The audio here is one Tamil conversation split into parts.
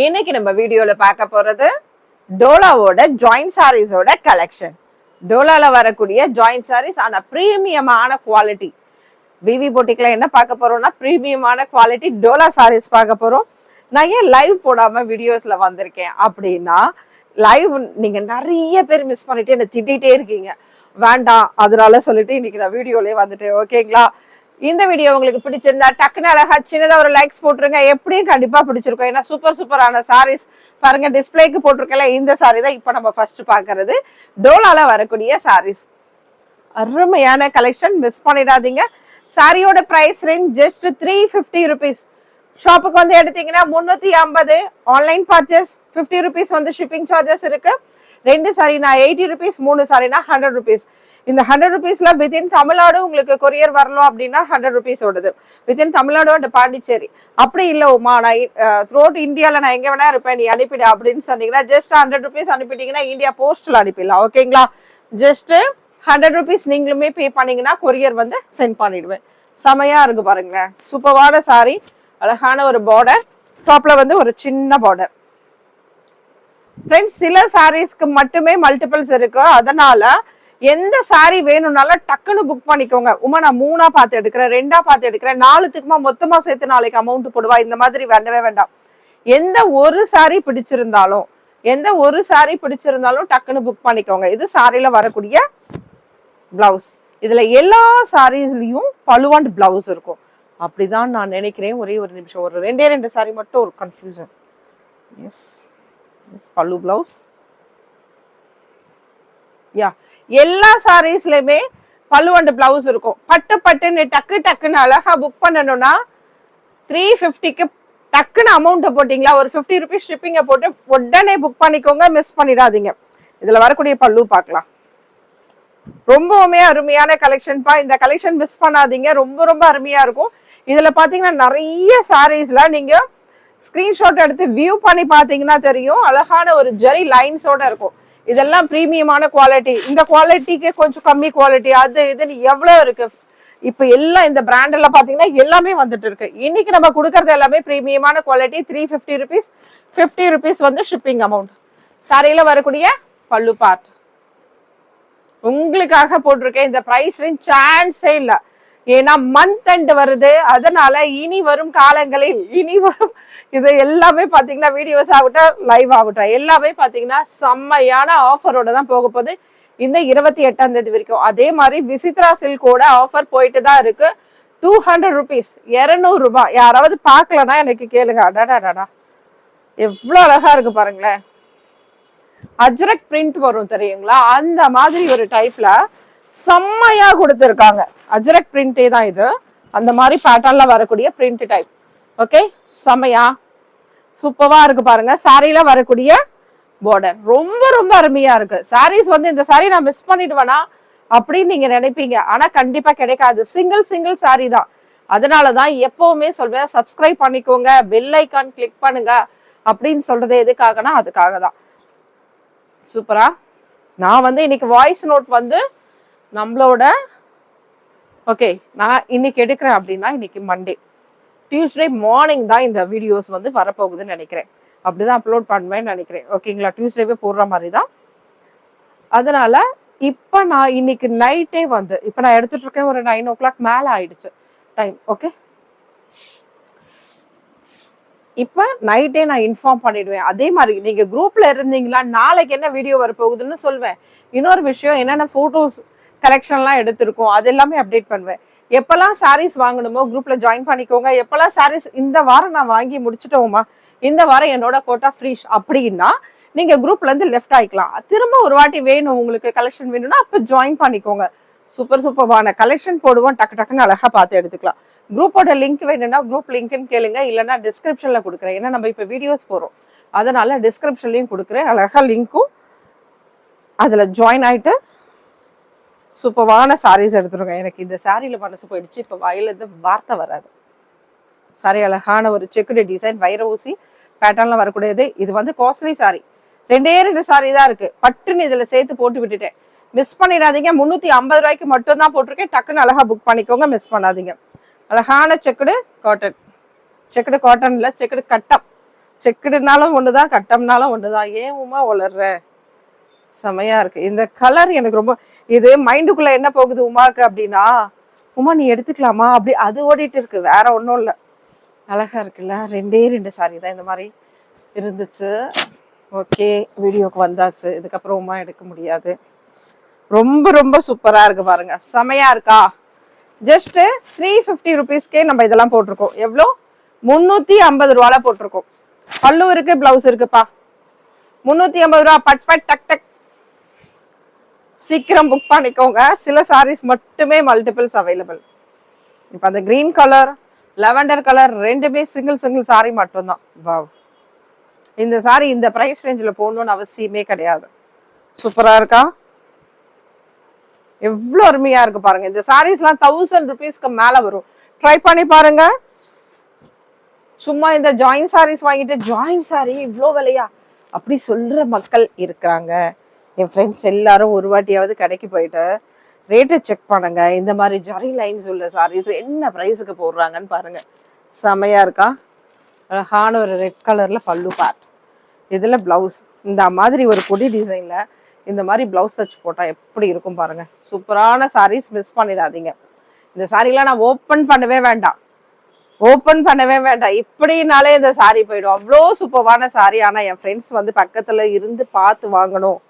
இன்னைக்கு நம்ம வீடியோல பார்க்க போறது டோலாவோட ஜாயிண்ட் சாரீஸோட கலெக்ஷன். டோலால வரக்கூடிய ஜாயிண்ட் சாரீஸ் ஆனா பிரீமியமான குவாலிட்டி. விவி போட்டிக்ல என்ன பார்க்க போறோம்னா பிரீமியமான குவாலிட்டி டோலா சாரீஸ் பார்க்க போறோம். நான் ஏன் லைவ் போடாம வீடியோஸ்ல வந்திருக்கேன் அப்படின்னா, லைவ் நீங்க நிறைய பேர் மிஸ் பண்ணிட்டு என்ன திட்டிகிட்டே இருக்கீங்க. வேண்டாம் அதனால சொல்லிட்டு இன்னைக்கு நான் வீடியோலயே வந்துட்டேன். ஓகேங்களா? இந்த வீடியோ உங்களுக்கு பிடிச்சிருந்தா டக்குன்னு அழகா சின்னதா ஒரு லைக்ஸ் போட்டுருங்க. எப்படியும் கண்டிப்பா பிடிச்சிருக்கும். ஏன்னா சூப்பரான சாரீஸ் பாருங்க. டிஸ்பிளேக்கு போட்டிருக்கல இந்த சாரி தான் இப்ப நம்ம ஃபர்ஸ்ட் பாக்குறது. டோலால வரக்கூடிய சாரீஸ் அருமையான கலெக்ஷன், மிஸ் பண்ணிடாதீங்க. சாரியோட பிரைஸ் ரேஞ்ச் ஜஸ்ட் 350 rupees. ஷாப்புக்கு வந்து எடுத்தீங்கன்னா 350. ஆன்லைன் பர்ச்சேஸ் 50 rupees வந்து ஷிப்பிங் சார்ஜஸ் இருக்கு. 2 சாரினா 80 rupees, 3 சாரினா 100 rupees. இந்த 100 rupeesல வித்தின் தமிழ்நாடு உங்களுக்கு கொரியர் வரலாம் அப்படின்னா 100 rupees ஓடுது. Within Tamil Nadu and Pondicherry. அப்படி இல்லை உமா நான் த்ரூஅவுட் இந்தியாவில் நான் எங்கே வேணா இருப்பேன் நீ அனுப்பிடு அப்படின்னு சொன்னீங்கன்னா ஜஸ்ட் 100 rupees அனுப்பிட்டீங்கன்னா இந்தியா போஸ்டில் அனுப்பிடலாம். ஓகேங்களா? ஜஸ்ட் 100 rupees நீங்களுமே பே பண்ணீங்கன்னா கொரியர் வந்து சென்ட் பண்ணிடுவேன். செமையா இருக்கு பாருங்களேன். சூப்பரான சாரி, அழகான ஒரு பார்டர், டாப்ல வந்து ஒரு சின்ன பார்டர். ஃப்ரெண்ட்ஸ், சில சாரீஸ்க்கு மட்டுமே மல்டிபிள்ஸ் இருக்கு. அதனால எந்த சாரி வேணும்னாலும் டக்குன்னு புக் பண்ணிக்கோங்க. உமா நான் 3ஆ பார்த்து எடுக்கிறேன், 2ஆ பார்த்து எடுக்கிறேன், 4த்துக்குமா மொத்தமா சேர்த்து நாளைக்கு அமௌண்ட் போடுவா, இந்த மாதிரி வேண்டவே வேண்டாம். எந்த ஒரு சாரி பிடிச்சிருந்தாலும் டக்குன்னு புக் பண்ணிக்கோங்க. இது சாரியில வரக்கூடிய பிளவுஸ். இதுல எல்லா சாரீஸ்லயும் பலுவாண்ட் பிளவுஸ் இருக்கும் அப்படிதான் நான் நினைக்கிறேன். ஒரே ஒரு நிமிஷம், ஒரு 2 சாரி மட்டும் ஒரு கன்ஃபியூஷன். எஸ், பல்லு பிளவுஸ். யா, எல்லா சாரீஸ்லயுமே பல்லுவண்ட் பிளவுஸ் இருக்கும். பட்டுன்னு டக்குன்னு அழகா புக் பண்ணணும்னா 350க்கு டக்குன்னு அமௌண்ட் போட்டீங்களா, ஒரு 50 rupees ஷிப்பிங்கை போட்டு உடனே புக் பண்ணிக்கோங்க. மிஸ் பண்ணிடாதீங்க. இதுல வரக்கூடிய பல்லு பார்க்கலாம். ரொம்பவுமே அருமையான கலெக்ஷன் பா. இந்த கலெக்ஷன் மிஸ் பண்ணாதீங்க. ரொம்ப அருமையா இருக்கும். இதுல பாத்தீங்கன்னா நிறைய சாரீஸ்ல நீங்க ஸ்கிரீன்ஷாட் எடுத்து வியூ பண்ணி பாத்தீங்கன்னா தெரியும். அழகான ஒரு ஜெரி லைன்ஸோட இருக்கும். இதெல்லாம் பிரீமியமான குவாலிட்டி. இந்த குவாலிட்டிக்கு கொஞ்சம் கம்மி குவாலிட்டி அது இதுன்னு எவ்வளவு இருக்கு. இப்ப எல்லாம் இந்த பிராண்ட் எல்லாம் பாத்தீங்கன்னா எல்லாமே வந்துட்டு இருக்கு. இன்னைக்கு நம்ம கொடுக்கறது எல்லாமே பிரீமியமான குவாலிட்டி. 350 rupees, 50 rupees வந்து ஷிப்பிங் அமௌண்ட். சாரியில வரக்கூடிய பல்லு பார்ட் உங்களுக்காக போட்டிருக்கேன். இந்த பிரைஸ் ரேஞ்ச் சான்ஸே இல்லை. ஏன்னா மந்த் எண்ட் வருது. அதனால இனி வரும் காலங்களில் இது எல்லாமே பாத்தீங்கன்னா வீடியோஸ் ஆகட்டும் லைவ் ஆகட்டும் எல்லாமே பாத்தீங்கன்னா செம்மையான ஆஃபரோட தான் போக போகுது இந்த 28ஆம் தேதி வரைக்கும். அதே மாதிரி விசித்ரா சில்கோட ஆஃபர் போயிட்டு தான் இருக்கு. 200 rupees, 200 ரூபாய். யாராவது பார்க்கலன்னா எனக்கு கேளுங்க. அடாடாடா எவ்வளவு அழகா இருக்கு பாருங்களேன். அஜ்ரக் பிரிண்ட் வரும் தெரியுங்களா, அந்த மாதிரி ஒரு டைப்ல செம்மையா கொடுத்துருக்காங்க. அஜ்ரக் பிரிண்டே தான் இது. அந்த மாதிரி பேட்டர்ன்ல வரக்கூடிய பிரிண்ட் டைப். ஓகே, செம்மையா சூப்பரா இருக்கு பாருங்க. சாரியில வரக்கூடிய பார்டர் ரொம்ப அருமையா இருக்கு. சாரீஸ் வந்து இந்த சாரி நான் மிஸ் பண்ணிடுவேனா அப்படின்னு நீங்க நினைப்பீங்க. ஆனா கண்டிப்பா கிடைக்காது. சிங்கிள் சாரி தான். அதனாலதான் எப்பவுமே சொல்வேன், சப்ஸ்கிரைப் பண்ணிக்கோங்க, பெல் ஐக்கான் கிளிக் பண்ணுங்க அப்படின்னு சொல்றது எதுக்காகனா அதுக்காக தான். சூப்பரா. நான் வந்து இன்னைக்கு வாய்ஸ் நோட் வந்து நம்மளோட ஓகே நான் இன்னைக்கு எடுக்கிறேன் அப்படின்னா இன்னைக்கு மண்டே, டியூஸ்டே மார்னிங் தான் இந்த வீடியோஸ் வந்து வரப்போகுதுன்னு நினைக்கிறேன். அப்படிதான் அப்லோட் பண்ணுவேன்னு நினைக்கிறேன். ஓகேங்களா? டியூஸ்டேவே போடுற மாதிரி தான். அதனால இப்ப நான் இன்னைக்கு நைட்டே வந்து இப்ப நான் எடுத்துட்டு இருக்கேன். ஒரு 9 o'clock மேல ஆயிடுச்சு டைம். ஓகே, இப்ப நைட்டே நான் இன்ஃபார்ம் பண்ணிடுவேன். அதே மாதிரி நீங்க குரூப்ல இருந்தீங்களா, நாளைக்கு என்ன வீடியோ வரப்போகுதுன்னு சொல்வேன். இன்னொரு விஷயம், என்னென்ன போட்டோஸ் கலெக்ஷன்லாம் எடுத்திருக்கோம் அது எல்லாமே அப்டேட் பண்ணுவேன். எப்பெல்லாம் சாரீஸ் வாங்கணுமோ குரூப்ல ஜாயின் பண்ணிக்கோங்க. எப்பெல்லாம் சாரீஸ் இந்த வாரம் நான் வாங்கி முடிச்சுட்டோமா, இந்த வாரம் என்னோட கோட்டா ஃப்ரீ அப்படின்னா நீங்க குரூப்ல இருந்து லெஃப்ட் ஆயிக்கலாம். திரும்ப ஒரு வாட்டி வேணும் உங்களுக்கு கலெக்ஷன் வேணும்னா அப்ப ஜாயின் பண்ணிக்கோங்க. சூப்பரான கலெக்ஷன் போடுவோம். டக்குன்னு அழகா பார்த்து எடுத்துக்கலாம். குரூப்போட லிங்க் வேணும்னா குரூப் லிங்க்னு கேளுங்க, இல்லைன்னா டிஸ்கிரிப்ஷன்ல கொடுக்குறேன். ஏன்னா நம்ம இப்ப வீடியோஸ் போறோம், அதனால டிஸ்கிரிப்ஷன்லயும் கொடுக்குறேன். அழகா லிங்க்கும் அதுல ஜாயின் ஆயிட்டு சூப்பரான சாரீஸ் எடுத்துருங்க. எனக்கு இந்த சாரியில மனசு போயிடுச்சு. இப்ப வாயில இருந்து வார்த்தை வராது. சாரி அழகான ஒரு செக்குடு டிசைன், வைர ஊசி பேட்டர்ன்ல வரக்கூடியது. இது வந்து காஸ்ட்லி சாரி. 2 சாரி தான் இருக்கு. பட்டுன்னு இதுல சேர்த்து போட்டு விட்டுட்டேன். மிஸ் பண்ணிடாதீங்க. 350 ரூபாய்க்கு மட்டும் தான் போட்டிருக்கேன். டக்குன்னு அழகா புக் பண்ணிக்கோங்க, மிஸ் பண்ணாதீங்க. அழகான செக்குடு காட்டன், செக்குடு காட்டன் இல்ல, செக்குடு கட்டம், செக்குடுனாலும் ஒண்ணுதான், கட்டம்னாலும் ஒண்ணுதான். ஏன் உமா வளர்ற? செமையா இருக்கு இந்த கலர். எனக்கு ரொம்ப இது மைண்டுக்குள்ள என்ன போகுது உமாக்கு அப்படின்னா, உமா நீ எடுத்துக்கலாமா அப்படி அது ஓடிட்டு இருக்கு, வேற ஒன்றும் இல்லை. அழகா இருக்குல்ல. 2 சாரி தான் இந்த மாதிரி இருந்துச்சு. ஓகே, வீடியோக்கு வந்தாச்சு. இதுக்கப்புறம் உமா எடுக்க முடியாது. ரொம்ப ரொம்ப சூப்பரா இருக்கு பாருங்க, செமையா இருக்கா? ஜஸ்ட் 350 ருபீஸ்க்கே நம்ம இதெல்லாம் போட்டிருக்கோம். எவ்வளோ? 350 ரூபால போட்டிருக்கோம். பல்லு இருக்கு, பிளவுஸ் இருக்குப்பா. 350 ரூபா. பட் பட் டக் டக் சீக்கிரம் புக் பண்ணிக்கோங்க. சில சாரீஸ் மட்டுமே மல்டிபிள்ஸ் அவைலபிள். இப்போ அந்த கிரீன் கலர், லெவண்டர் கலர் ரெண்டுமே சிங்கிள் சாரி மட்டும்தான். வாவ், இந்த சாரி இந்த பிரைஸ் ரேஞ்சில் போடணும்னு அவசியமே கிடையாது. சூப்பரா இருக்கா? எவ்வளோ அருமையா இருக்கு பாருங்க. இந்த சாரீஸ்லாம் 1000 ருபீஸ்க்கு மேல வரும். ட்ரை பண்ணி பாருங்க. சும்மா இந்த ஜாயின் சாரீஸ் வாங்கிட்டு ஜாயின் சாரி இவ்வளோ விலையா அப்படி சொல்ற மக்கள் இருக்கிறாங்க. என் ஃப்ரெண்ட்ஸ் எல்லாரும் ஒரு வாட்டியாவது கடைக்கு போயிட்டு ரேட்டை செக் பண்ணுங்க. இந்த மாதிரி ஜரி லைன்ஸ் உள்ள சாரீஸ் என்ன ப்ரைஸுக்கு போடுறாங்கன்னு பாருங்க. செமையா இருக்கா? அழகான ஒரு ரெட் கலர்ல பல்லு பார்ட், இதுல பிளவுஸ் இந்த மாதிரி ஒரு கொடி டிசைன்ல இந்த மாதிரி பிளவுஸ் தச்சு போட்டா எப்படி இருக்கும் பாருங்க. சூப்பரான சாரீஸ், மிஸ் பண்ணிடாதீங்க. இந்த சாரீலாம் நான் ஓப்பன் பண்ணவே வேண்டாம், இப்படினாலே இந்த சாரி போயிடும். அவ்வளோ சூப்பரான சாரி. ஆனால் என் ஃப்ரெண்ட்ஸ் வந்து பக்கத்தில் இருந்து பார்த்து வாங்கணும்.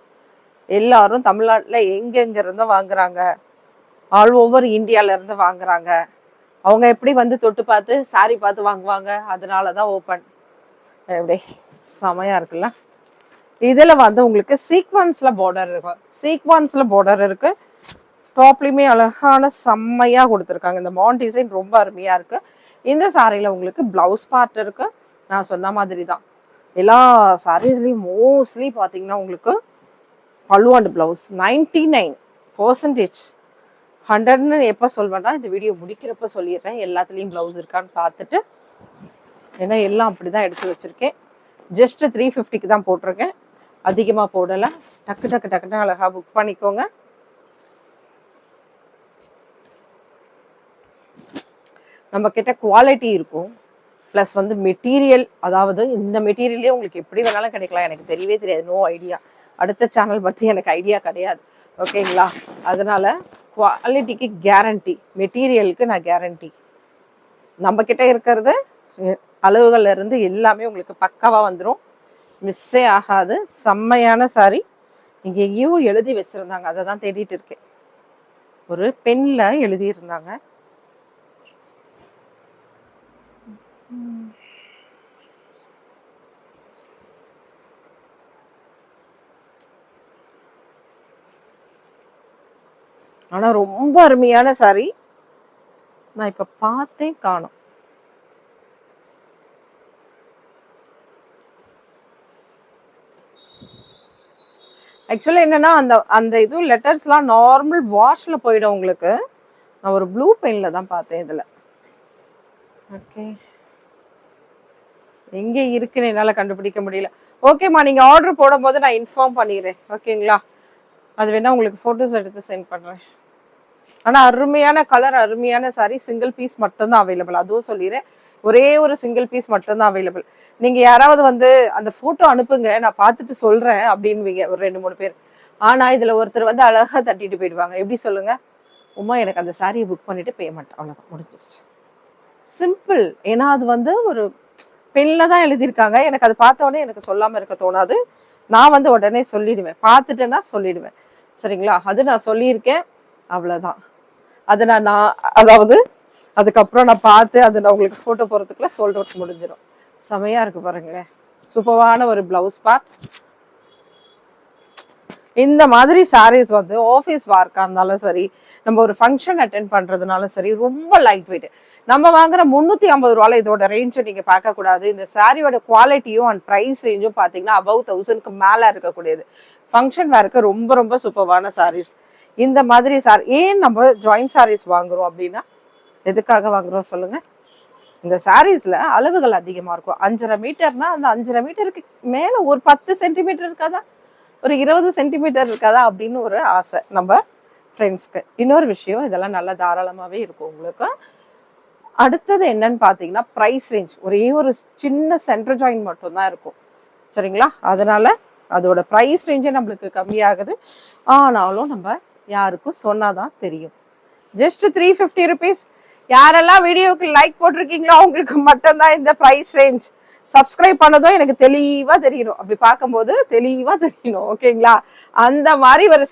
எல்லாரும் தமிழ்நாட்டில் எங்கெங்க இருந்தோ வாங்குறாங்க, ஆல் ஓவர் இந்தியால இருந்து வாங்குறாங்க. அவங்க எப்படி வந்து தொட்டு பார்த்து சாரி பார்த்து வாங்குவாங்க? அதனால தான் ஓப்பன். எப்படி செமையா இருக்குல்ல. இதில் வந்து உங்களுக்கு சீக்வன்ஸில் பார்டர் இருக்கு. டாப்லையுமே அழகான செம்மையாக கொடுத்துருக்காங்க. இந்த மான் டிசைன் ரொம்ப அருமையாக இருக்கு. இந்த சாரியில் உங்களுக்கு பிளவுஸ் பார்ட் இருக்கு. நான் சொன்ன மாதிரி தான் எல்லா சாரீஸ்லையும் மோஸ்ட்லி பார்த்தீங்கன்னா உங்களுக்கு பல்லு அண்ட் பிளவுஸ் 99%. 100ன்னு எப்போ சொல்வேன்னா இந்த வீடியோ முடிக்கிறப்ப சொல்லிடுறேன். எல்லாத்துலேயும் பிளவுஸ் இருக்கான்னு பார்த்துட்டு, ஏன்னா எல்லாம் அப்படி தான் எடுத்து வச்சுருக்கேன். ஜஸ்ட் 350க்கு தான் போட்டிருக்கேன், அதிகமாக போடலை. டக்குன்னு அழகாக புக் பண்ணிக்கோங்க. நம்ம கிட்ட குவாலிட்டி இருக்கும், ப்ளஸ் வந்து மெட்டீரியல், அதாவது இந்த மெட்டீரியலே உங்களுக்கு எப்படி வேணாலும் கிடைக்கலாம். எனக்கு தெரியவே தெரியாது, நோ ஐடியா. அடுத்த சேனல் பற்றி எனக்கு ஐடியா கிடையாது, ஓகேங்களா? அதனால குவாலிட்டிக்கு கேரண்டி, மெட்டீரியலுக்கு நான் கேரண்டி. நம்ம கிட்ட இருக்கிறது அளவுகள்ல இருந்து எல்லாமே உங்களுக்கு பக்காவாக வந்துடும், மிஸ்ஸே ஆகாது. செம்மையான சாரி. இங்கே எங்கேயோ எழுதி வச்சுருந்தாங்க, அதை தான் தேடிட்டு இருக்கேன். ஒரு பென்ல எழுதியிருந்தாங்க. ஆனா ரொம்ப அருமையான சாரி. நான் இப்ப பார்த்தேன், காணோம். ஆக்சுவலா என்னன்னா அந்த இது லெட்டர்ஸ்லாம் நார்மல் வாஷ்ல போயிடும் உங்களுக்கு. நான் ஒரு ப்ளூ பென்ல தான் பார்த்தேன் இதுல. ஓகே, எங்க இருக்குன்னு என்னால கண்டுபிடிக்க முடியல. ஓகேம்மா, நீங்க ஆர்டர் போடும்போது நான் இன்ஃபார்ம் பண்ணிடுறேன், ஓகேங்களா? அது வேணா உங்களுக்கு போட்டோஸ் எடுத்து சென்ட் பண்றேன். ஆனா அருமையான கலர், அருமையான சாரி. சிங்கிள் பீஸ் மட்டும்தான் அவைலபிள், அதுவும் சொல்லிடுறேன். ஒரே ஒரு சிங்கிள் பீஸ் மட்டும்தான் அவைலபிள். நீங்க யாராவது வந்து அந்த போட்டோ அனுப்புங்க, நான் பார்த்துட்டு சொல்றேன் அப்படின்வீங்க ஒரு 2-3 பேர். ஆனா இதுல ஒருத்தர் வந்து அழகா தட்டிட்டு போயிடுவாங்க. எப்படி சொல்லுங்க? உமா எனக்கு அந்த சாரியை புக் பண்ணிட்டு பேமெண்ட், அவ்வளவுதான், முடிஞ்சிருச்சு. சிம்பிள். ஏன்னா அது வந்து ஒரு பெண்ல தான் எழுதியிருக்காங்க. எனக்கு அது பார்த்த உடனே எனக்கு சொல்லாம இருக்க தோணாது. நான் வந்து உடனே சொல்லிடுவேன், பார்த்துட்டேன்னா சொல்லிடுவேன், சரிங்களா? அது நான் சொல்லியிருக்கேன், அவ்வளவுதான். அது நான் அதாவது அதுக்கப்புறம் நான் பார்த்து அது நான் உங்களுக்கு போட்டோ போறதுக்குள்ள சோல்ட் அவுட் முடிஞ்சிடும். செமையா இருக்கு பாருங்களேன். சூப்பரான ஒரு பிளவுஸ் பார்ட். இந்த மாதிரி சாரீஸ் வந்து ஆஃபீஸ் ஒர்க்கா இருந்தாலும் சரி, நம்ம ஒரு ஃபங்க்ஷன் அட்டென்ட் பண்றதுனாலும் சரி, ரொம்ப லைட் வெயிட். நம்ம வாங்குற 350 ரூபாயில இதோட ரேஞ்சை நீங்க பார்க்க கூடாது. இந்த சாரியோட குவாலிட்டியும் அண்ட் ப்ரைஸ் ரேஞ்சும் பார்த்தீங்கன்னா அபவ் 1000க்கு மேல இருக்கக்கூடியது. ஃபங்க்ஷன் வேருக்கு ரொம்ப ரொம்ப சூப்பரான சாரீஸ். இந்த மாதிரி ஏன் நம்ம ஜாயின் சாரீஸ் வாங்குறோம் அப்படின்னா எதுக்காக வாங்குறோம் சொல்லுங்க? இந்த சாரீஸ்ல அளவுகள் அதிகமா இருக்கும். 5.5 மீட்டர்னா அந்த 5.5 மீட்டருக்கு மேல ஒரு 10 சென்டிமீட்டர் இருக்காதா, ஒரு 20 சென்டிமீட்டர் இருக்காதா அப்படின்னு ஒரு ஆசை நம்ம ஃப்ரெண்ட்ஸ்க்கு. இன்னொரு விஷயம், இதெல்லாம் நல்லா தாராளமாகவே இருக்கும் உங்களுக்கு. அடுத்தது என்னன்னு பார்த்தீங்கன்னா ப்ரைஸ் ரேஞ்ச். ஒரே ஒரு சின்ன சென்டர் ஜாயின் மட்டும் தான் இருக்கும் சரிங்களா. அதனால அதோட ப்ரைஸ் ரேஞ்சே நம்மளுக்கு கம்மியாகுது. ஆனாலும் நம்ம யாருக்கும் சொன்னாதான் தெரியும். Just 350 rupees. யாரெல்லாம் வீடியோக்கு லைக் போட்டிருக்கீங்களோ அவங்களுக்கு மட்டும்தான் இந்த ப்ரைஸ் ரேஞ்ச். சப்ஸ்கிரைப் பண்ணதும் எனக்கு தெளிவா தெரியணும். அப்படி பார்க்கும்போது தெளிவா தெரியணும் ஓகேங்களா. அந்த மாதிரி ஒரு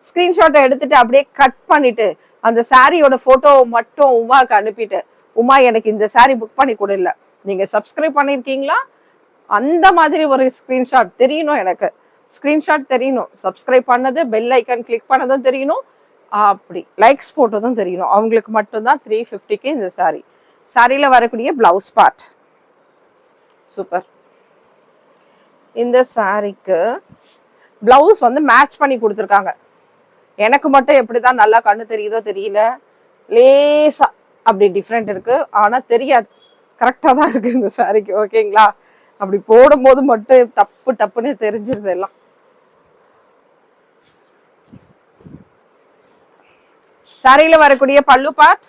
ஸ்கிரீன்ஷாட்டை எடுத்துட்டு அப்படியே கட் பண்ணிட்டு அந்த சாரியோட போட்டோவை மட்டும் உமாக்கு அனுப்பிட்டு, உமா எனக்கு இந்த சாரி புக் பண்ணி கொடுல, நீங்க சப்ஸ்கிரைப் பண்ணிருக்கீங்களா அந்த மாதிரி ஒரு ஸ்கிரீன்ஷாட் தெரியணும். எனக்கு ஸ்கிரீன்ஷாட் தெரியணும், சப்ஸ்கிரைப் பண்ணது, பெல் ஐக்கன் கிளிக் பண்ணதும் தெரியணும், அப்படி லைக்ஸ் போட்டதும் தெரியணும். அவங்களுக்கு மட்டும்தான் 350க்கு இந்த சாரி. சாரியில வரக்கூடிய பிளவுஸ் பார்ட் சூப்பர். இந்த சாரிக்கு பிளவுஸ் வந்து மேட்ச் பண்ணி கொடுத்துருக்காங்க. எனக்கு மட்டும் எப்படிதான் நல்லா கண்ணு தெரியுதோ தெரியல, லேசா அப்படி டிஃப்ரெண்ட் இருக்கு. ஆனா தெரியாது, கரெக்டா தான் இருக்கு இந்த சாரிக்கு ஓகேங்களா. அப்படி போடும்போது மட்டும் டப்பு டப்புன்னு தெரிஞ்சிருது எல்லாம். சாரியில வரக்கூடிய பல்லு பார்ட்,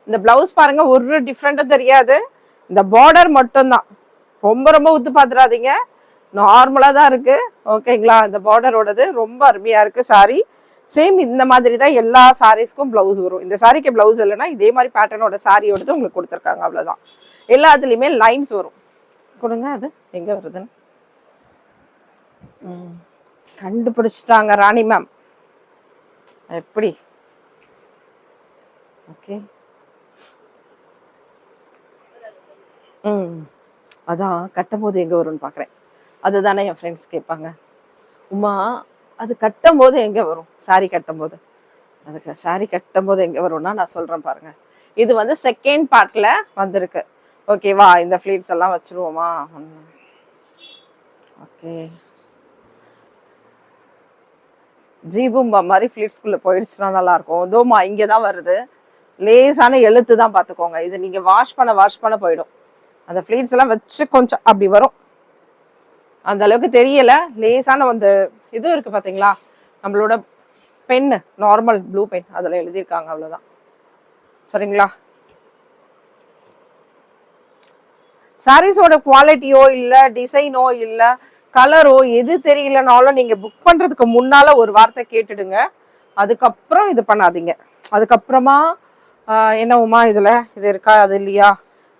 இந்த பிளவுஸ் பாருங்க ஒரு டிஃப்ரெண்ட்டும் தெரியாது. இந்த பார்டர் மட்டும்தான், ரொம்ப ரொம்ப உத்து பாத்துறாதீங்க, நார்மலா தான் இருக்கு ஓகேங்களா. இந்த பார்டரோடது ரொம்ப அருமையா இருக்கு சாரி. சேம் இந்த மாதிரி தான் எல்லா சாரீஸ்க்கும் பிளவுஸ் வரும். இந்த சாரிக்கு பிளவுஸ் இல்லைன்னா இதே மாதிரி பேட்டர்னோட சாரியோடது உங்களுக்கு கொடுத்துருக்காங்க, அவ்வளவுதான். எல்லாத்துலயுமே லைன்ஸ் வரும். கொடுங்க அது எங்க வருதுன்னு. கண்டுபிடிச்சிட்டாங்க ராணி மேம். எப்படி ஓகே. அதான் கட்டும் போது எங்க வரும்னு பாக்குறேன். அதுதானே என் ஃப்ரெண்ட்ஸ் கேட்பாங்க, உமா அது கட்டும் போது எங்க வரும், சாரி கட்டும் போது. அதுக்கு சாரி கட்டும் போது எங்க வரும்னா நான் சொல்றேன் பாருங்க. இது வந்து செகண்ட் பார்ட்ல வந்திருக்கு ஓகேவா. இந்த ஃபிளீட்ஸ் எல்லாம் வச்சிருவோமா. ஓகே, ஜீபும்பா மாதிரி ஃபிளீட்ஸ்குள்ள போயிடுச்சுன்னா நல்லா இருக்கும். தோமா இங்கதான் வருது, லேசான எழுத்து தான் பாத்துக்கோங்க. இது நீங்க வாஷ் பண்ண போயிடும். அந்த ஃபிளீட்ஸ் எல்லாம் வச்சு கொஞ்சம் அப்படி வரும், அந்த அளவுக்கு தெரியல. லேசான வந்து இது இருக்கு பாத்தீங்களா, நம்மளோட பென், நார்மல் ப்ளூ பென், அதுல எழுதியிருக்காங்க, அவ்வளவுதான் சரிங்களா. சாரீஸோட குவாலிட்டியோ இல்ல டிசைனோ இல்ல கலரோ எது தெரியலனாலும் நீங்க புக் பண்றதுக்கு முன்னால ஒரு வார்த்தை கேட்டுடுங்க. அதுக்கப்புறம் இது பண்ணாதீங்க. அதுக்கப்புறமா என்னவுமா இதுல இது இருக்கா அது இல்லையா,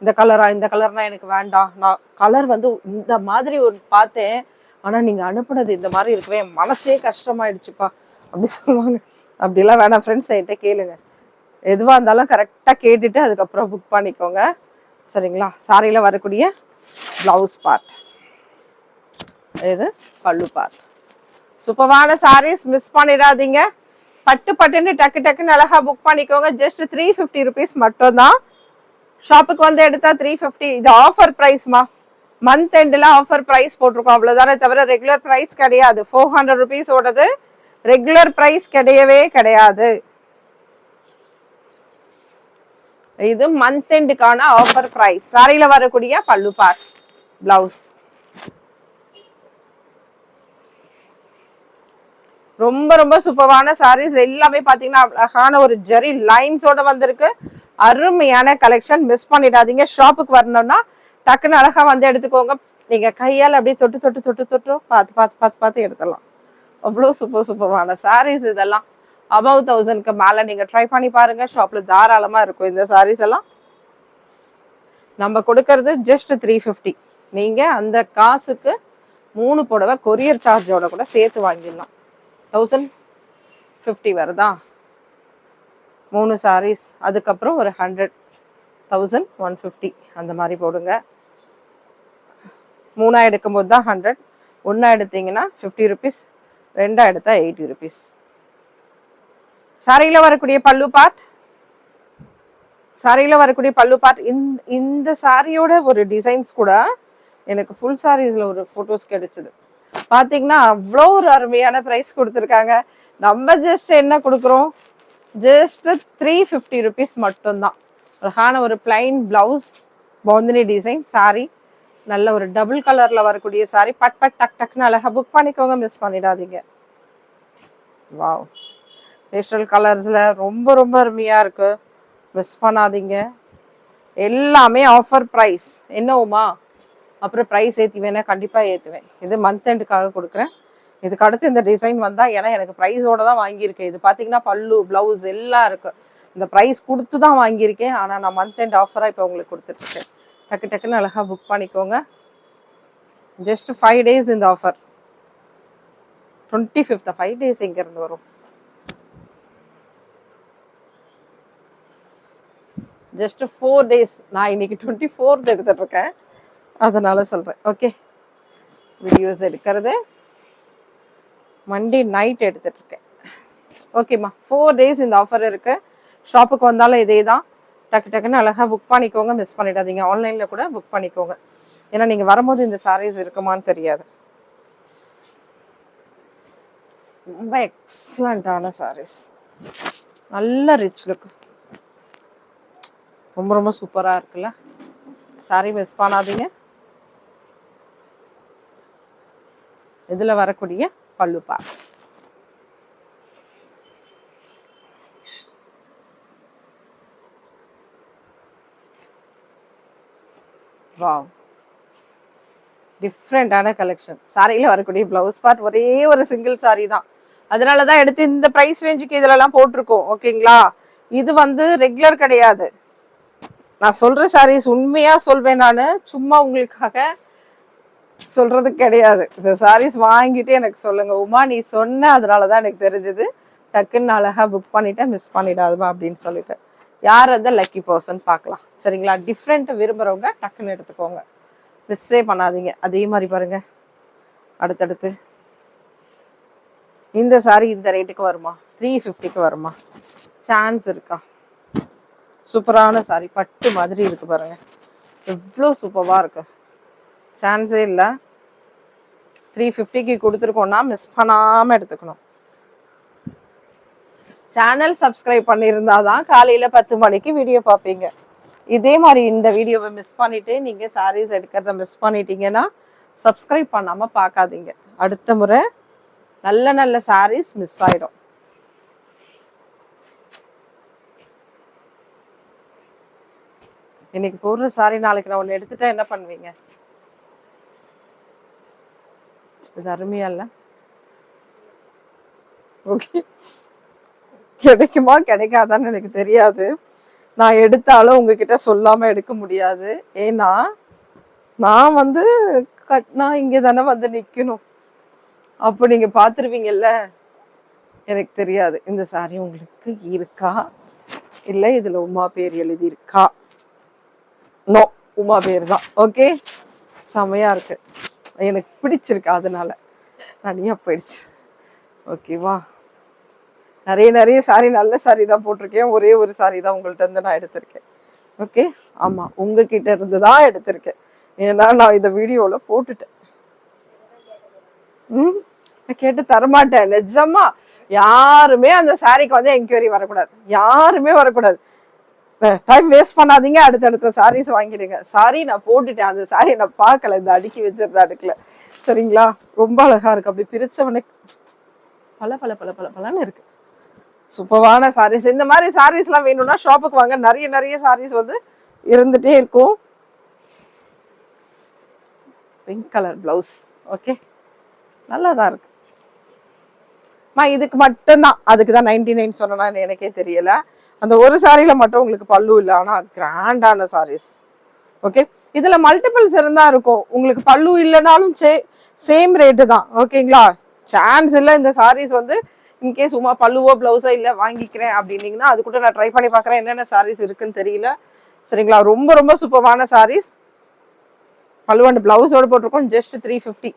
இந்த கலரா, இந்த கலர்னா எனக்கு வேண்டாம், நான் கலர் வந்து இந்த மாதிரி ஒரு பார்த்தேன், ஆனா நீங்க அனுப்புனது இந்த மாதிரி இருக்கவே மனசே கஷ்டமாயிடுச்சுப்பா அப்படி சொல்லுவாங்க. அப்படிலாம் வேணாம் ஃப்ரெண்ட்ஸ், என்கிட்ட கேளுங்க. எதுவா இருந்தாலும் கரெக்டா கேட்டுட்டு அதுக்கப்புறம் புக் பண்ணிக்கோங்க சரிங்களா. சாரியில வரக்கூடிய பிளவுஸ் பார்ட், இது பல்லு பார்ட். சூப்பரான சாரீஸ், மிஸ் பண்ணிடாதீங்க. பட்டு பட்டுன்னு டக்கு டக்குன்னு அழகா புக் பண்ணிக்கோங்க. ஜஸ்ட் 350 rupees மட்டும்தான். ஷாப்புக்கு வந்து எடுத்தா 350. இது ஆஃபர் பிரைஸ்மா, மந்த் எண்ட்ல ஆஃபர் பிரைஸ் போட்டிருக்கோம், அவ்வளவுதானே தவிர ரெகுலர் பிரைஸ் கிடையாது. 400 rupees ஓடது ரெகுலர் பிரைஸ் கிடையவே கிடையாது. இது மந்த் எண்டுக்கான ஆஃபர் பிரைஸ். சாரியில வரக்கூடிய பல்லு பார்ட், பிளவுஸ். ரொம்ப ரொம்ப சூப்பரான சாரீஸ் எல்லாமே பாத்தீங்கன்னா அழகான ஒரு ஜெரி லைன்ஸோட வந்திருக்கு. அருமையான கலெக்ஷன், மிஸ் பண்ணிடாதீங்க. ஷாப்புக்கு வரணும்னா டக்குன்னு அழகா வந்து எடுத்துக்கோங்க. நீங்க கையால் அப்படியே தொட்டு தொட்டு தொட்டு தொட்டு பார்த்து பார்த்து பார்த்து பார்த்து எடுத்துடலாம். அவ்வளோ சூப்பரான சாரீஸ் இதெல்லாம். அபவ் 1000க்கு மேல நீங்க ட்ரை பண்ணி பாருங்க, ஷாப்ல தாராளமா இருக்கும் இந்த சாரீஸ் எல்லாம். நம்ம கொடுக்கறது ஜஸ்ட் 350. நீங்க அந்த காசுக்கு 3 புடவை கொரியர் சார்ஜோட கூட சேர்த்து வாங்கிடலாம். 1050 வருதா, 3 சாரீஸ், அதுக்கப்புறம் ஒரு 100, 1150 அந்த மாதிரி போடுங்க. 3 எடுக்கும் போது தான் 100, 1 எடுத்தீங்கன்னா 50 rupees, 2 எடுத்தா 80 rupees. சாரியில வரக்கூடிய பல்லு பார்ட், சாரியில வரக்கூடிய பல்லு பார்ட். இந்த சாரியோட ஒரு டிசைன்ஸ் கூட எனக்கு ஃபுல் சாரீஸ்ல ஒரு போட்டோஸ் கிடைச்சது பாத்தீங்கன்னா அவ்வளோ ஒரு அருமையான பிரைஸ் கொடுத்துருக்காங்க. நம்ம ஜஸ்ட் என்ன கொடுக்குறோம், ஜஸ்ட் 350 rupees மட்டும்தான். அழகான ஒரு பிளைன் பிளவுஸ், பவுந்தினி டிசைன் சாரி, நல்ல ஒரு டபுள் கலர்ல வரக்கூடிய சாரி. பட் பட் டக் டக்னு அழகா புக் பண்ணிக்கோங்க, மிஸ் பண்ணிடாதீங்க. வாவ், பேஸ்டல் கலர்ஸ்ல ரொம்ப ரொம்ப அருமையா இருக்கு, மிஸ் பண்ணாதீங்க. எல்லாமே ஆஃபர் ப்ரைஸ். என்ன உமா, அப்புறம் ப்ரைஸ் ஏற்றுவேன்னா கண்டிப்பாக ஏற்றுவேன். இது மந்த் எண்டுக்காக கொடுக்குறேன். இதுக்கு அடுத்து இந்த டிசைன் வந்தால், ஏன்னா எனக்கு ப்ரைஸோடு தான் வாங்கியிருக்கேன். இது பார்த்தீங்கன்னா பல்லு ப்ளவுஸ் எல்லாம் இருக்குது. இந்த ப்ரைஸ் கொடுத்து தான் வாங்கியிருக்கேன். ஆனால் நான் மந்த் எண்ட் ஆஃபராக இப்போ உங்களுக்கு கொடுத்துட்ருக்கேன். டக்கு டக்குன்னு அழகாக புக் பண்ணிக்கோங்க. ஜஸ்ட் 5 days இந்த ஆஃபர். 25th 5 days எங்கேருந்து வரும்? Just 4 days. நான் இன்னைக்கு 24th எடுத்துட்டு இருக்கேன், அதனால சொல்றேன். ஓகே, வீடியோஸ் எடுக்கிறது மண்டே நைட் எடுத்துட்டு இருக்கேன். ஓகேம்மா, 4 days இந்த ஆஃபர் இருக்கு. ஷாப்புக்கு வந்தாலும் இதே தான். டக்கு டக்குன்னு அழகா புக் பண்ணிக்கோங்க, மிஸ் பண்ணிடாதீங்க. ஆன்லைன்ல கூட புக் பண்ணிக்கோங்க, ஏன்னா நீங்க வரும்போது இந்த சாரீஸ் இருக்குமான்னு தெரியாது. ரொம்ப எக்ஸலண்டான சாரீஸ், நல்ல ரிச் லுக், ரொம்ப ரொம்ப சூப்பரா இருக்குல்ல. சாரி மிஸ் பண்ணாதீங்க. இதுல வரக்கூடிய பல்லு பார். வாவ், டிஃப்ரெண்டான கலெக்ஷன். சாரியில வரக்கூடிய பிளவுஸ் பார்ட் ஒரே ஒரு சிங்கிள் சாரி தான், அதனாலதான் எடுத்து இந்த பிரைஸ் ரேஞ்சுக்கு இதுலலாம் போட்டிருக்கோம். ஓகேங்களா, இது வந்து ரெகுலர் கிடையாது. நான் சொல்ற சாரீஸ் உண்மையா சொல்வேன், நான் சும்மா உங்களுக்காக சொல்றது கிடையாது. இந்த சாரீஸ் வாங்கிட்டு எனக்கு சொல்லுங்க, உமா நீ சொன்ன, அதனாலதான் எனக்கு தெரிஞ்சது. டக்குன்னு அழகா புக் பண்ணிட்டேன், மிஸ் பண்ணிடாதுமா அப்படின்னு சொல்லிட்டு. யார் அந்த லக்கி பர்சன் பார்க்கலாம், சரிங்களா? டிஃப்ரெண்ட் விரும்புறவங்க டக்குன்னு எடுத்துக்கோங்க, மிஸ்ஸே பண்ணாதீங்க. அதே மாதிரி பாருங்க, அடுத்தடுத்து இந்த சாரி இந்த ரேட்டுக்கு வருமா? 350க்கு வருமா? சான்ஸ் இருக்கா? சூப்பரான சாரி, பட்டு மாதிரி இருக்கு பாருங்க, எவ்வளோ சூப்பரா இருக்கு. சான்ஸே இல்லை. 350க்கு கொடுத்துருக்கோம்னா மிஸ் பண்ணாம எடுத்துக்கணும். சேனல் சப்ஸ்கிரைப் பண்ணியிருந்தாதான் காலையில 10 மணிக்கு வீடியோ பார்ப்பீங்க. இதே மாதிரி இந்த வீடியோவை மிஸ் பண்ணிட்டு நீங்க சாரீஸ் எடுக்கிறத மிஸ் பண்ணிட்டீங்கன்னா சப்ஸ்கிரைப் பண்ணாம பார்க்காதீங்க. அடுத்த முறை நல்ல நல்ல சாரீஸ் மிஸ் ஆயிடும். இன்னைக்கு போடுற சாரி நாளைக்கு நான் ஒன்று எடுத்துட்டா என்ன பண்ணுவீங்க? இது அருமையா இல்ல? ஓகே, கிடைக்குமா கிடைக்காதான்னு எனக்கு தெரியாது. நான் எடுத்தாலும் உங்ககிட்ட சொல்லாம எடுக்க முடியாது. ஏன்னா நான் வந்து கட்டினா இங்க தானே வந்து நிக்கணும். அப்போ நீங்க பாத்துருவீங்கல்ல, எனக்கு தெரியாது. இந்த சாரி உங்களுக்கு இருக்கா, இல்ல இதுல உமா பேர் எழுதி இருக்கா? நோ, உமா பேர் தான். ஓகே, செமையா இருக்கு, எனக்கு பிடிச்சிருக்கு, அதனால தனியா போயிடுச்சு. ஓகேவா, நிறைய நிறைய சாரி நல்ல சாரி தான் போட்டிருக்கேன், ஒரே ஒரு சாரி தான் உங்கள்ட்ட இருந்து நான் எடுத்திருக்கேன். ஓகே, ஆமா உங்ககிட்ட இருந்து தான் எடுத்திருக்கேன், ஏன்னா நான் இந்த வீடியோல போட்டுட்டேன். கேட்டு தரமாட்டேன் நிஜமா. யாருமே அந்த சாரிக்கு வந்து என்கொயரி வரக்கூடாது, யாருமே வரக்கூடாது. டைம் வேஸ்ட் பண்ணாதீங்க, அடுத்தடுத்த சாரீஸ் வாங்கிடுங்க. சாரி நான் போட்டுட்டேன், அந்த சாரி நான் பார்க்கல, இந்த அடுக்கி வச்சிருந்த அடுக்கல. சரிங்களா, ரொம்ப அழகா இருக்கு, அப்படி பிரிச்சவனே பல பல பல பல பலன்னு இருக்கு. சூப்பரான சாரீஸ். இந்த மாதிரி சாரீஸ் எல்லாம் வேணும்னா ஷாப்புக்கு வாங்க, நிறைய நிறைய சாரீஸ் வந்து இருந்துட்டே இருக்கும். பிங்க் கலர் பிளவுஸ், ஓகே, நல்லாதான் இருக்கு. இதுக்கு மட்டும்தான், அதுக்கு தான் 99 சொன்னா எனக்கே தெரியல. அந்த ஒரு சாரியில மட்டும் உங்களுக்கு பல்லு இல்லை, ஆனா கிராண்டான சாரீஸ். ஓகே, இதுல மல்டிபிள்ஸ் இருந்தா இருக்கும், உங்களுக்கு பல்லு இல்லைனாலும் சேம் ரேட்டு தான். ஓகேங்களா, சான்ஸ் இல்லை. இந்த சாரீஸ் வந்து இன்கேஸ் உமா பல்லுவோ பிளவுஸோ இல்லை வாங்கிக்கிறேன் அப்படின்னீங்கன்னா அது கூட நான் ட்ரை பண்ணி பார்க்குறேன், என்னென்ன சாரீஸ் இருக்குன்னு தெரியல. சரிங்களா, ரொம்ப ரொம்ப சூப்பரான சாரீஸ். பல்லு அண்ட் பிளவுஸோட போட்டிருக்கோம், ஜஸ்ட் 350.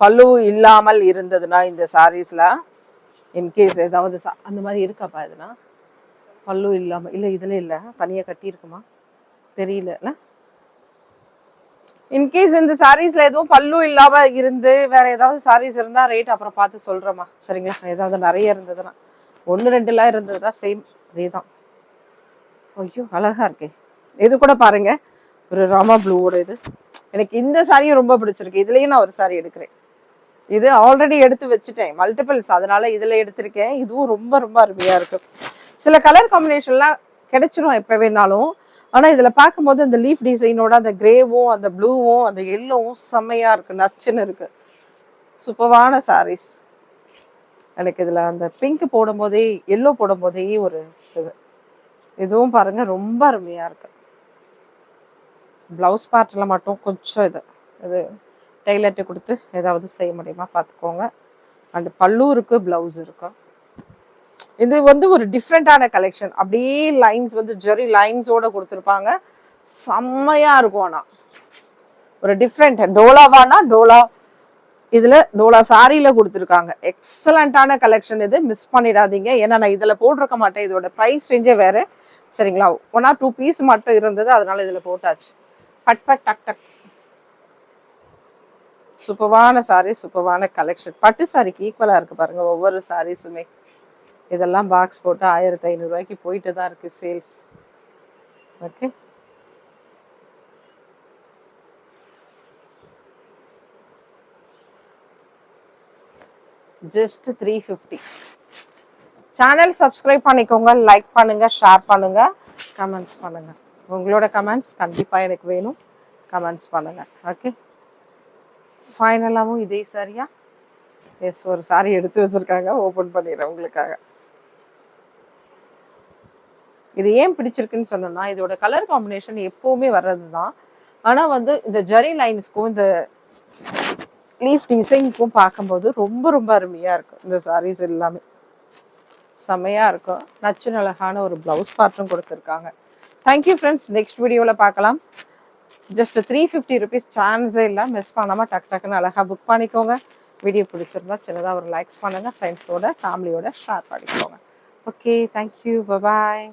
பல்லு இல்லாமல் இருந்ததுன்னா இந்த சாரீஸ்ல இன்கேஸ் ஏதாவது அந்த மாதிரி இருக்காப்பா, எதுனா பல்லு இல்லாம இல்லை, இதுல இல்லை, தனியா கட்டி இருக்குமா தெரியல. இன்கேஸ் இந்த சாரீஸ்ல எதுவும் பல்லு இல்லாம இருந்து வேற ஏதாவது சாரீஸ் இருந்தா ரேட் அப்புறம் பார்த்து சொல்றேம்மா. சரிங்களா, ஏதாவது நிறைய இருந்ததுன்னா, 1-2 இருந்ததுன்னா சேம் அதே தான். ஐயோ அழகா இருக்கே, இது கூட பாருங்க, ஒரு ராமா ப்ளூவோட இது. எனக்கு இந்த சாரியும் ரொம்ப பிடிச்சிருக்கு, இதுலயும் நான் ஒரு சாரி எடுக்கிறேன். இது ஆல்ரெடி எடுத்து வச்சுட்டேன் மல்டிபிள்ஸ், அதனால இதுல எடுத்திருக்கேன். இதுவும் ரொம்ப ரொம்ப அருமையா இருக்கு. சில கலர் காம்பினேஷன்லாம் கிடைச்சிரும் எப்ப வேணாலும். ஆனா இதுல பார்க்கும்போது அந்த லீஃப் டிசைனோட அந்த கிரேவும் அந்த ப்ளூவும் அந்த எல்லோவும் செம்மையா இருக்கு, நச்சுன்னு இருக்கு. சூப்பரான சாரீஸ். எனக்கு இதுல அந்த பிங்க் போடும் போதே எல்லோ போடும் போதே ஒரு இது. இதுவும் பாருங்க ரொம்ப அருமையா இருக்கு. பிளவுஸ் பார்ட்ல மட்டும் கொஞ்சம் இது டெய்லர்ட்டு கொடுத்து ஏதாவது செய்ய முடியுமா பார்த்துக்கோங்க. அண்ட் பல்லு இருக்கு, பிளவுஸ் இருக்கு. இது வந்து ஒரு டிஃப்ரெண்டான கலெக்ஷன். அப்படியே லைன்ஸ் வந்து ஜெரி லைன்ஸோட கொடுத்துருப்பாங்க, செம்மையா இருக்கும். ஆனா ஒரு டிஃப்ரெண்ட் டோலாவானா டோலா, இதுல டோலா சாரியில கொடுத்துருக்காங்க. எக்ஸலண்டான கலெக்ஷன் இது, மிஸ் பண்ணிடாதீங்க. ஏன்னா நான் இதுல போட்டிருக்க மாட்டேன், இதோட ப்ரைஸ் ரேஞ்சே வேற. சரிங்களா, 1 or 2 பீஸ் மட்டும் இருந்தது, அதனால இதுல போட்டாச்சு. பட் பட் டக் டக். சூப்பரான சாரி, சூப்பரான கலெக்ஷன். பட்டு சாரிக்கு ஈக்குவலா இருக்கு பாருங்க ஒவ்வொரு சாரீஸுமே. இதெல்லாம் பாக்ஸ் போட்டு 1500 ரூபாய்க்கு போயிட்டு தான் இருக்கு sales. Okay, just 350. Channel subscribe பண்ணிக்கோங்க, லைக் பண்ணுங்க, ஷேர் பண்ணுங்க, கமெண்ட்ஸ் பண்ணுங்க. உங்களோட கமெண்ட்ஸ் கண்டிப்பா எனக்கு வேணும், கமெண்ட்ஸ் பண்ணுங்க. ஓகே, ஃபைனலாகவும் இதே சாரியா? எஸ், ஒரு சாரி எடுத்து வச்சிருக்காங்க, ஓப்பன் பண்ணிடுறேன் உங்களுக்காக. இது ஏன் பிடிச்சிருக்குன்னு சொன்னோம்னா, இதோட கலர் காம்பினேஷன் எப்பவுமே வர்றது தான். ஆனால் வந்து இந்த ஜெரி லைன்ஸ்க்கும் இந்த லீஃப் டிசைனுக்கும் பார்க்கும்போது ரொம்ப ரொம்ப அருமையாக இருக்கும். இந்த சாரீஸ் எல்லாமே செம்மையாக இருக்கும். நச்சுன்னு அழகான ஒரு ப்ளவுஸ் பார்ட்டும் கொடுத்துருக்காங்க. தேங்க்யூ ஃப்ரெண்ட்ஸ், நெக்ஸ்ட் வீடியோவில் பார்க்கலாம். ஜஸ்ட் 350 ருபீஸ், சான்ஸே இல்லை. மிஸ் பண்ணாமல் டக் டக்குன்னு அழகாக புக் பண்ணிக்கோங்க. வீடியோ பிடிச்சிருந்தா சின்னதாக ஒரு லைக்ஸ் பண்ணுங்கள், ஃப்ரெண்ட்ஸோட ஃபேமிலியோட ஷேர் பண்ணிக்கோங்க. ஓகே, தேங்க்யூ, பாய்.